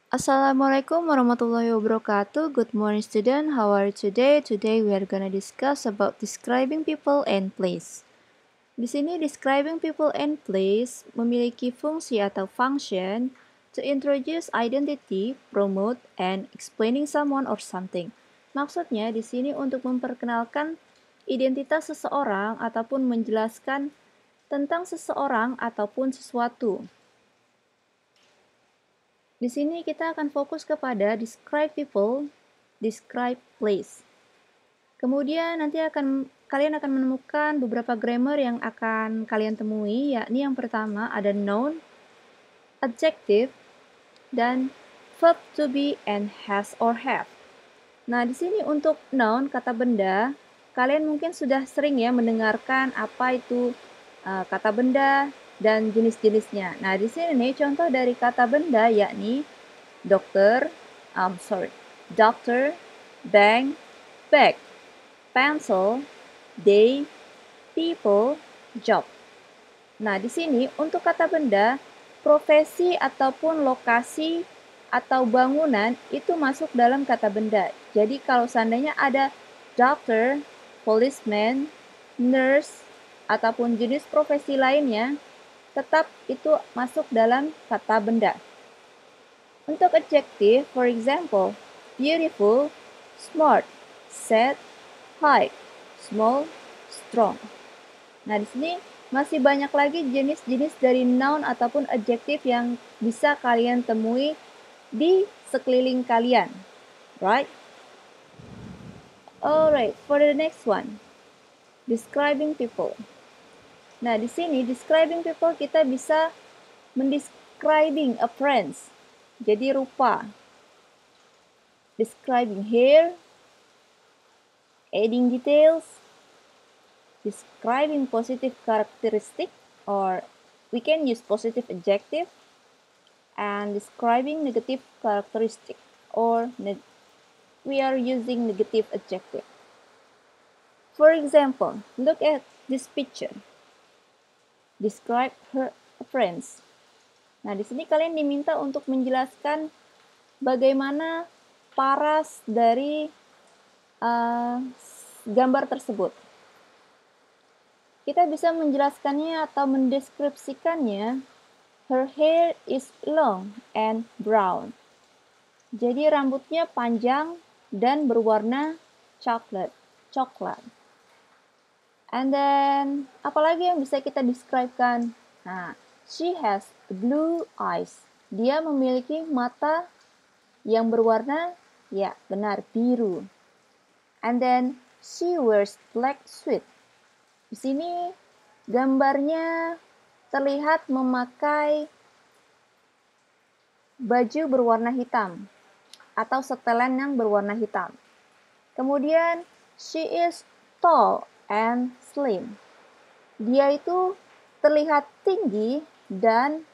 Assalamualaikum warahmatullahi wabarakatuh. Good morning student. How are you today? Today we are gonna discuss about describing people and place. Di sini describing people and place memiliki fungsi atau function to introduce identity, promote, and explaining someone or something. Maksudnya di sini untuk memperkenalkan identitas seseorang ataupun menjelaskan tentang seseorang ataupun sesuatu. Di sini kita akan fokus kepada describe people, describe place. Kemudian nanti kalian akan menemukan beberapa grammar yang akan kalian temui, yakni yang pertama ada noun, adjective, dan verb to be and has or have. Nah, di sini untuk noun, kata benda, kalian mungkin sudah sering ya mendengarkan apa itu kata benda dan jenis-jenisnya. Nah, di sini nih contoh dari kata benda yakni doctor, bank, bag, pencil, day, people, job. Nah, di sini untuk kata benda, profesi ataupun lokasi atau bangunan itu masuk dalam kata benda. Jadi kalau seandainya ada doctor, policeman, nurse, ataupun jenis profesi lainnya, tetap itu masuk dalam kata benda. Untuk adjective, for example, beautiful, smart, sad, high, small, strong. Nah, di sini masih banyak lagi jenis-jenis dari noun ataupun adjective yang bisa kalian temui di sekeliling kalian. Right? Alright, for the next one. Describing people. Nah, di sini describing people kita bisa mendescribing appearance. Jadi rupa. Describing hair, adding details, describing positive characteristic, or we can use positive adjective, and describing negative characteristic, or we are using negative adjective. For example, look at this picture. Describe her appearance. Nah, di sini kalian diminta untuk menjelaskan bagaimana paras dari gambar tersebut. Kita bisa menjelaskannya atau mendeskripsikannya. Her hair is long and brown. Jadi rambutnya panjang dan berwarna coklat. And then, apalagi yang bisa kita describe-kan? Nah, she has blue eyes. Dia memiliki mata yang berwarna, ya benar, biru. And then, she wears black suit. Di sini gambarnya terlihat memakai baju berwarna hitam atau setelan yang berwarna hitam. Kemudian, she is tall and slim. Dia itu terlihat tinggi dan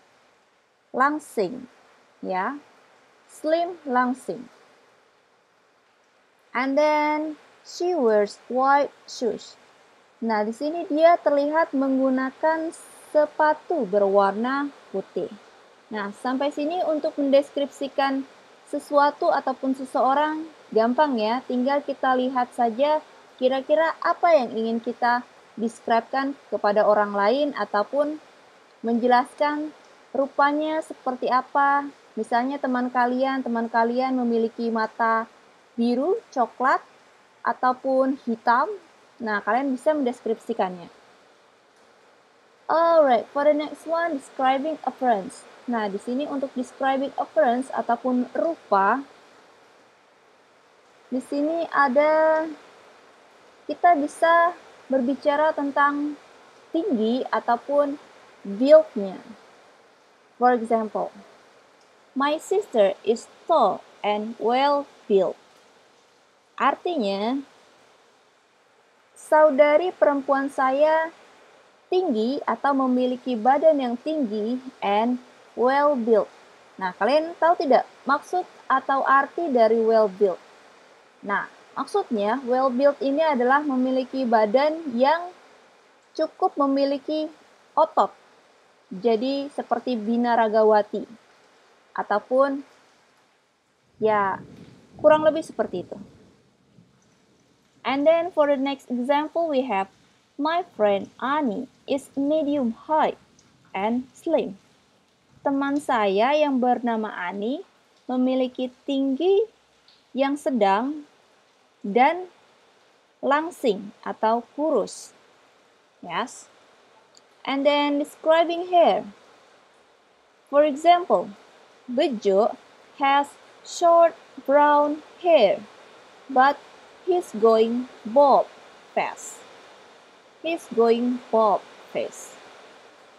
langsing, ya. Slim, langsing. And then she wears white shoes. Nah, di sini dia terlihat menggunakan sepatu berwarna putih. Nah, sampai sini untuk mendeskripsikan sesuatu ataupun seseorang gampang ya, tinggal kita lihat saja kira-kira apa yang ingin kita describe-kan kepada orang lain ataupun menjelaskan rupanya seperti apa. Misalnya teman kalian memiliki mata biru, coklat, ataupun hitam. Nah, kalian bisa mendeskripsikannya. Alright, for the next one, describing appearance. Nah, di sini untuk describing appearance ataupun rupa, di sini kita bisa berbicara tentang tinggi ataupun build-nya. For example, my sister is tall and well built. Artinya, saudari perempuan saya tinggi atau memiliki badan yang tinggi and well built. Nah, kalian tahu tidak maksud atau arti dari well built? Nah, maksudnya well built ini adalah memiliki badan yang cukup memiliki otot. Jadi seperti binaragawati ataupun Ya, kurang lebih seperti itu. And then for the next example we have, my friend Ani is medium height and slim. Teman saya yang bernama Ani memiliki tinggi yang sedang dan langsing atau kurus. Yes. And then describing hair. For example, Bejo has short brown hair, but he's going bald fast. He's going bald fast.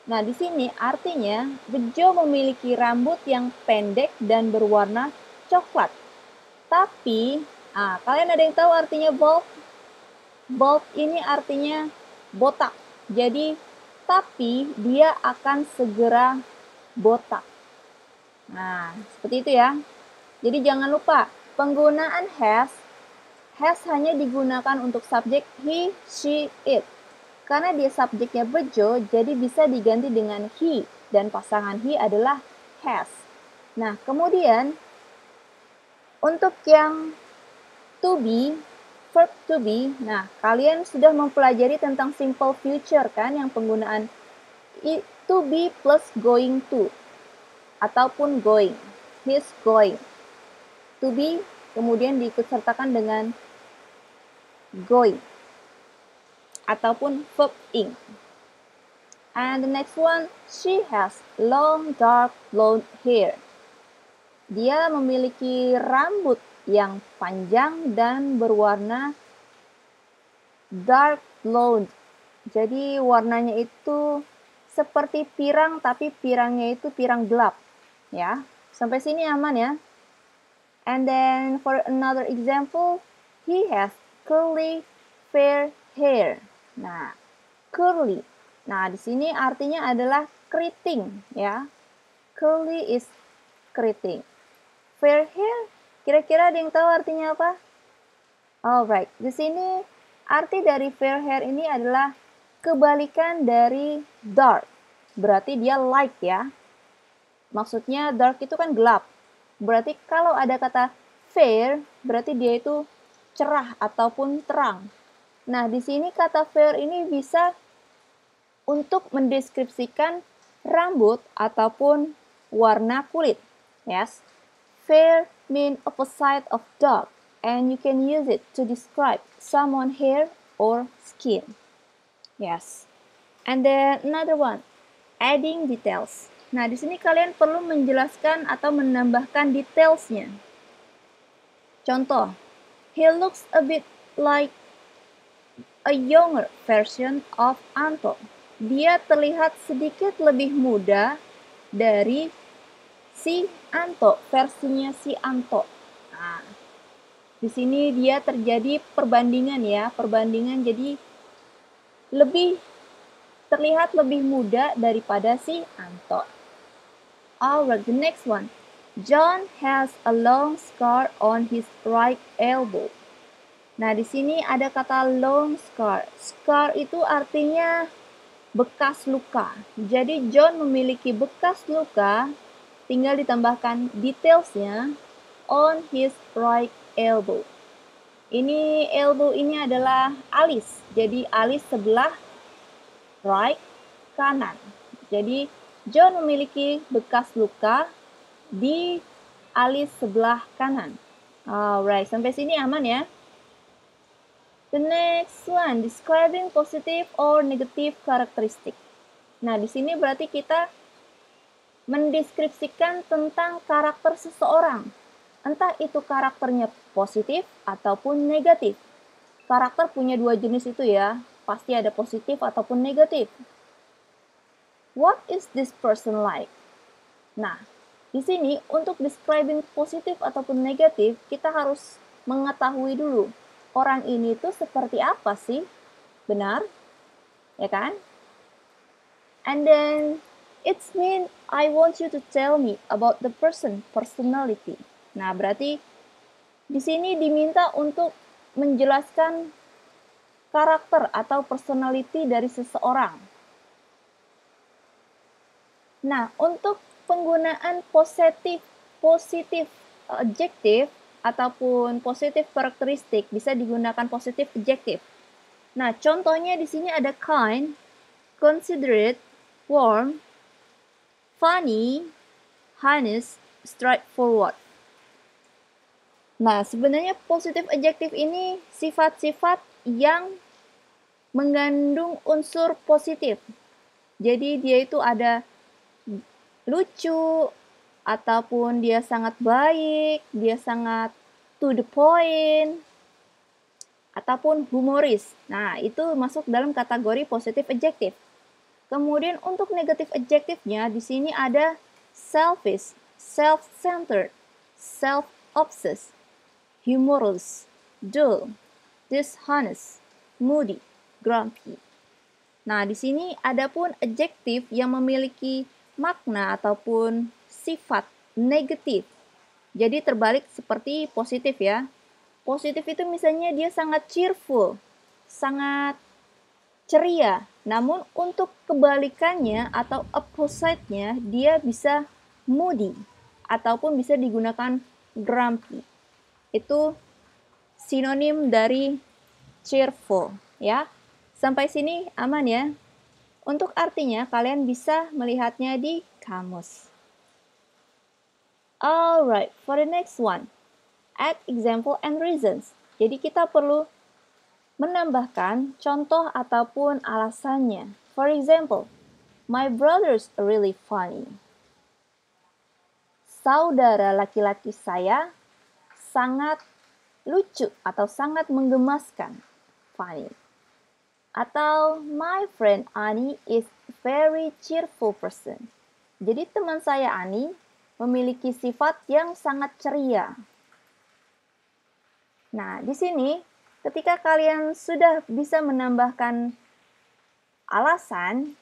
Nah, di sini artinya Bejo memiliki rambut yang pendek dan berwarna coklat. Tapi, kalian ada yang tahu artinya bald? Bald ini artinya botak. Jadi, tapi dia akan segera botak. Nah, seperti itu ya. Jadi jangan lupa, penggunaan has hanya digunakan untuk subjek he, she, it. Karena dia subjeknya Bejo, jadi bisa diganti dengan he, dan pasangan he adalah has. Nah, kemudian untuk yang to be, verb to be, nah kalian sudah mempelajari tentang simple future kan, yang penggunaan to be plus going to, ataupun going. He's going. To be kemudian diikutsertakan dengan going ataupun verb ing. And the next one, she has long dark blonde hair. Dia memiliki rambut yang panjang dan berwarna dark blonde. Jadi warnanya itu seperti pirang, tapi pirangnya itu pirang gelap. Ya, sampai sini aman ya. And then for another example, he has curly fair hair. Nah, curly. Nah, di sini artinya adalah keriting ya. Curly is keriting. Fair hair, kira-kira ada yang tahu artinya apa? Alright, di sini arti dari fair hair ini adalah kebalikan dari dark. Berarti dia light ya. Maksudnya dark itu kan gelap. Berarti kalau ada kata fair, berarti dia itu cerah ataupun terang. Nah, di sini kata fair ini bisa untuk mendeskripsikan rambut ataupun warna kulit. Yes. Fair mean opposite of dark, and you can use it to describe someone's hair or skin. Yes. And then another one, adding details. Nah, di sini kalian perlu menjelaskan atau menambahkan detailsnya. Contoh, he looks a bit like a younger version of Anto. Dia terlihat sedikit lebih muda dari si Anto, versinya si Anto. Nah, di sini dia terjadi perbandingan ya, perbandingan jadi terlihat lebih muda daripada si Anto. Alright, the next one. John has a long scar on his right elbow. Nah, di sini ada kata long scar. Scar itu artinya bekas luka. Jadi John memiliki bekas luka, tinggal ditambahkan detailsnya on his right elbow. Ini elbow ini adalah alis. Jadi alis sebelah right kanan. Jadi John memiliki bekas luka di alis sebelah kanan. Alright, sampai sini aman ya. The next one, describing positive or negative characteristic. Nah, di sini berarti kita mendeskripsikan tentang karakter seseorang. Entah itu karakternya positif ataupun negatif. Karakter punya dua jenis itu ya, pasti ada positif ataupun negatif. What is this person like? Nah, di sini untuk describing positif ataupun negatif, kita harus mengetahui dulu orang ini tuh seperti apa sih? Benar? Ya kan? And then it's mean I want you to tell me about the personality. Nah, berarti di sini diminta untuk menjelaskan karakter atau personality dari seseorang. Nah, untuk penggunaan positif adjective ataupun positive karakteristik bisa digunakan positive adjective. Nah, contohnya di sini ada kind, considerate, warm, funny, honest, straightforward. Nah, sebenarnya positive adjective ini sifat-sifat yang mengandung unsur positif. Jadi dia itu ada lucu, ataupun dia sangat baik, dia sangat to the point, ataupun humoris. Nah, itu masuk dalam kategori positive adjective. Kemudian untuk negative adjective-nya di sini ada selfish, self-centered, self-obsessed, humorless, dull, dishonest, moody, grumpy. Nah, di sini ada pun adjektif yang memiliki makna ataupun sifat negatif. Jadi terbalik seperti positif ya. Positif itu misalnya dia sangat cheerful, sangat ceria. Namun untuk kebalikannya atau opposite-nya dia bisa moody ataupun bisa digunakan grumpy. Itu sinonim dari cheerful ya. Sampai sini aman ya. Untuk artinya kalian bisa melihatnya di kamus. Alright, for the next one. Add example and reasons. Jadi kita perlu menambahkan contoh ataupun alasannya. For example, my brother's really funny. Saudara laki-laki saya sangat lucu atau sangat menggemaskan. Funny. Atau my friend Ani is very cheerful person. Jadi teman saya Ani memiliki sifat yang sangat ceria. Nah, di sini ketika kalian sudah bisa menambahkan alasan,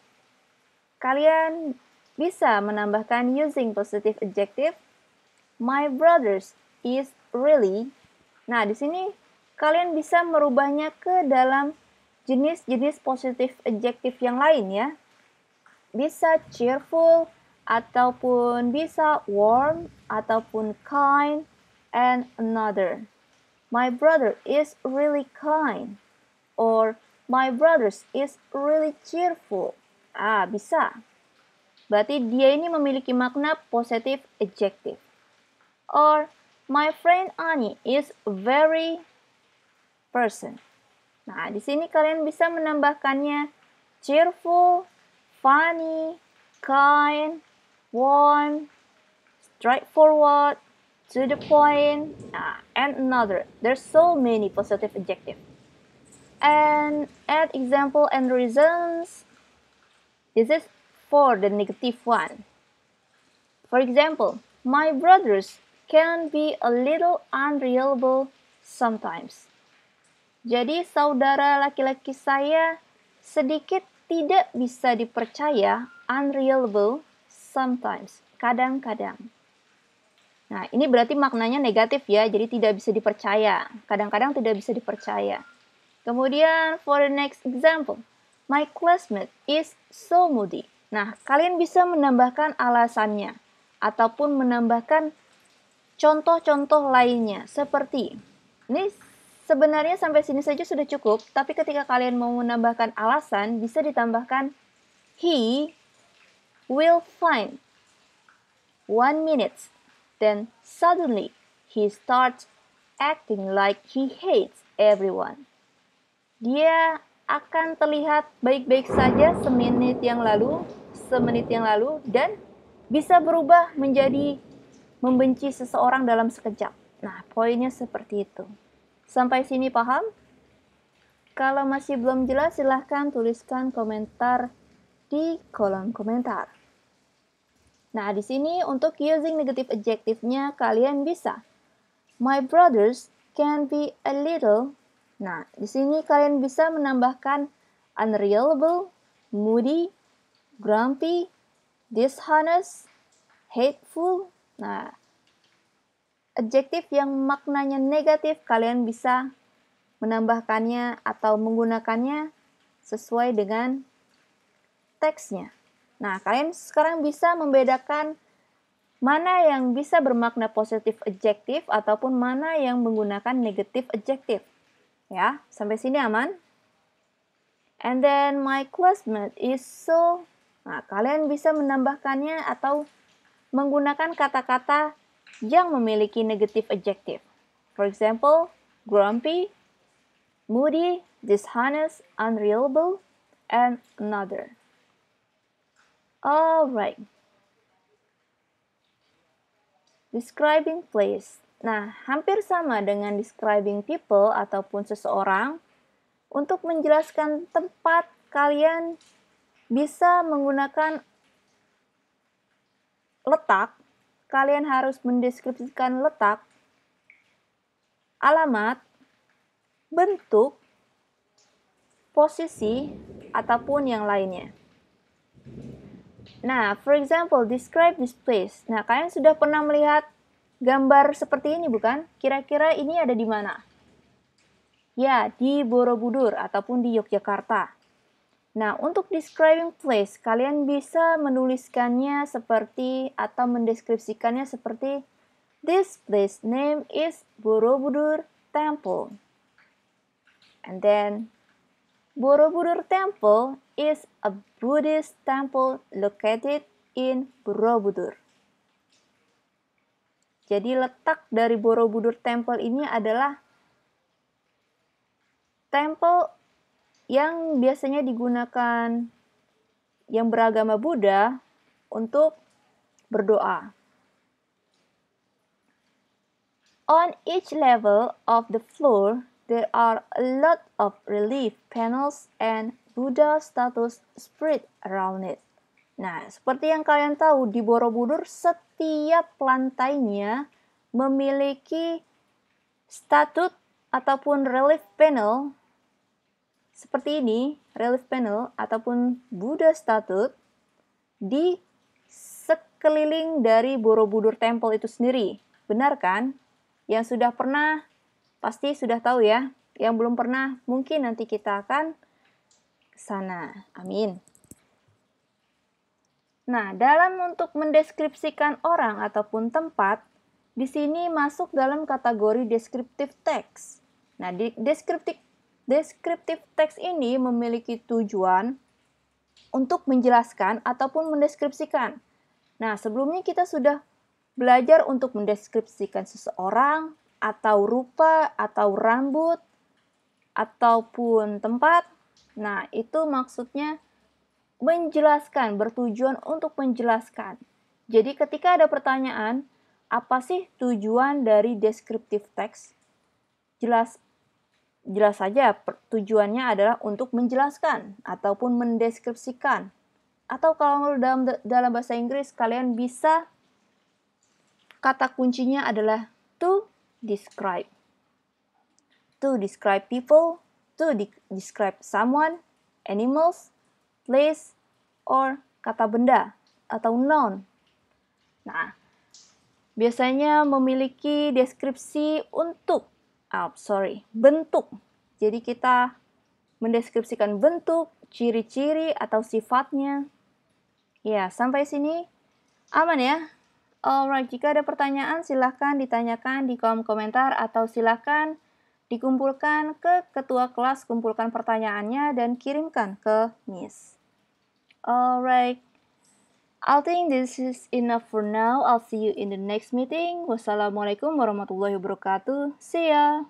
kalian bisa menambahkan using positive adjective. My brothers is really. Nah, di sini kalian bisa merubahnya ke dalam jenis-jenis positive adjective yang lain ya. Bisa cheerful, ataupun bisa warm, ataupun kind, and another. My brother is really kind. Or my brother is really cheerful. Bisa. Berarti dia ini memiliki makna positive adjective. Or my friend Ani is very person. Nah, di sini kalian bisa menambahkannya cheerful, funny, kind, warm, straightforward, to the point, and another. There's so many positive adjectives. And add example and reasons. This is for the negative one. For example, my brothers can be a little unreliable sometimes. Jadi saudara laki-laki saya sedikit tidak bisa dipercaya, unreliable, sometimes, kadang-kadang. Nah, ini berarti maknanya negatif ya, jadi tidak bisa dipercaya. Kadang-kadang tidak bisa dipercaya. Kemudian, for the next example, my classmate is so moody. Nah, kalian bisa menambahkan alasannya, ataupun menambahkan contoh-contoh lainnya, seperti, ini sebenarnya sampai sini saja sudah cukup, tapi ketika kalian mau menambahkan alasan, bisa ditambahkan he will find 1 minute, then suddenly he starts acting like he hates everyone. Dia akan terlihat baik-baik saja semenit yang lalu, dan bisa berubah menjadi membenci seseorang dalam sekejap. Nah, poinnya seperti itu. Sampai sini paham? Kalau masih belum jelas, silahkan tuliskan komentar di kolom komentar. Nah, di sini untuk using negative adjective-nya kalian bisa. My brothers can be a little. Nah, di sini kalian bisa menambahkan unreliable, moody, grumpy, dishonest, hateful. Nah, adjektif yang maknanya negatif kalian bisa menambahkannya atau menggunakannya sesuai dengan teksnya. Nah, kalian sekarang bisa membedakan mana yang bisa bermakna positif adjektif ataupun mana yang menggunakan negatif adjektif. Ya, sampai sini aman? And then my classmate is so. Nah, kalian bisa menambahkannya atau menggunakan kata-kata yang memiliki negatif adjektif. For example, grumpy, moody, dishonest, unreliable, and another. Alright. Describing place. Nah, hampir sama dengan describing people ataupun seseorang. Untuk menjelaskan tempat, kalian bisa menggunakan letak. Kalian harus mendeskripsikan letak, alamat, bentuk, posisi, ataupun yang lainnya. Nah, for example, describe this place. Nah, kalian sudah pernah melihat gambar seperti ini bukan? Kira-kira ini ada di mana? Ya, di Borobudur ataupun di Yogyakarta. Nah, untuk describing place, kalian bisa menuliskannya seperti atau mendeskripsikannya seperti this place name is Borobudur Temple. And then, Borobudur Temple is a Buddhist temple located in Borobudur. Jadi letak dari Borobudur Temple ini adalah temple yang biasanya digunakan yang beragama Buddha untuk berdoa. On each level of the floor, there are a lot of relief panels and Buddha status spread around it. Nah, seperti yang kalian tahu, di Borobudur setiap lantainya memiliki statut ataupun relief panel seperti ini, relief panel ataupun Buddha statut di sekeliling dari Borobudur Temple itu sendiri. Benar kan? Yang sudah pernah pasti sudah tahu ya. Yang belum pernah mungkin nanti kita akan ke sana. Amin. Nah, dalam untuk mendeskripsikan orang ataupun tempat, di sini masuk dalam kategori descriptive text. Nah, descriptive text ini memiliki tujuan untuk menjelaskan ataupun mendeskripsikan. Nah, sebelumnya kita sudah belajar untuk mendeskripsikan seseorang, atau rupa, atau rambut, ataupun tempat. Nah, itu maksudnya menjelaskan, bertujuan untuk menjelaskan. Jadi ketika ada pertanyaan, apa sih tujuan dari descriptive text? Jelas saja tujuannya adalah untuk menjelaskan ataupun mendeskripsikan. Atau kalau dalam bahasa Inggris kalian bisa kata kuncinya adalah to describe. To describe people, to describe someone, animals, place, or kata benda atau noun. Nah, biasanya memiliki deskripsi untuk bentuk. Jadi kita mendeskripsikan bentuk, ciri-ciri atau sifatnya. Ya, sampai sini aman ya? Alright, jika ada pertanyaan silahkan ditanyakan di kolom komentar atau silahkan dikumpulkan ke ketua kelas, kumpulkan pertanyaannya dan kirimkan ke Miss. Alright, I think this is enough for now. I'll see you in the next meeting. Wassalamualaikum warahmatullahi wabarakatuh. See ya!